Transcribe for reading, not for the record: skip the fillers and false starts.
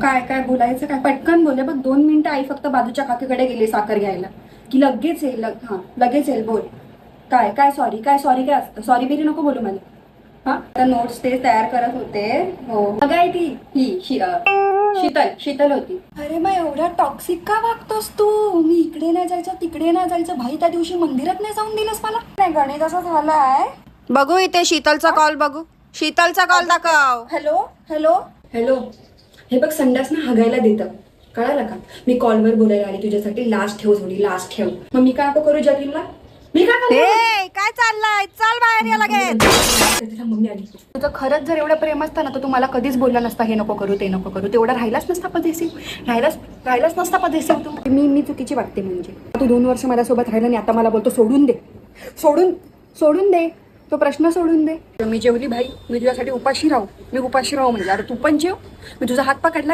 काय काय बोलायचं काय पटकन बोले बघ 2 मिनिटं. आई फक्त बाजूच्या काकीकडे गेली साखर घ्यायला की लगेच येईल. हा लगेच येईल. बोल काय काय सॉरी काय असतं. सॉरी बिरी नको बोलू मला. हा आता नोट्स ते तयार करत होते. हो बघाय ती ही शीतल होती. अरे मग एवढा टॉक्सिक का वागतोस तू? मी इकडे नाही जायचं तिकडे नाही जायचं. भाई त्या दिवशी मंदिरात नाही जाऊन दिलंस मला. नाही गणित असं झालाय. बघू इथे शीतलचा कॉल बघू. शीतलचा कॉल दाखव. Hello hello hello. हे बघ संडास ना हगायला देतं कळालं का? मी कॉलवर बोलायला आली तुझ्यासाठी. लास्ट ठेव थोडी लास्ट ठेव. मग मी काय करू जलीलला? मी काय करू? काय चाललंय? चल बाहेर या लगेच. मम्मी आली. तुझं खरंच जर एवढं प्रेम असतं ना तर तू मला कधीच बोलला नसता हे नको करू ते नको करू. तेवढा राहिलाच नसता पदेसिव्ह. राहिलाच नसता पदेसिव्ह तू. मी चुकीची वागते म्हणजे. तू 2 वर्ष माझ्यासोबत राहिला आणि आता मला बोलतो सोडून दे. सोडून दे. तो प्रश्न सोडून दे. मी जेवली भाई. मी तुझ्यासाठी उपाशी राहू म्हणजे अरे तू पण जेव. मी तुझा हात पकडला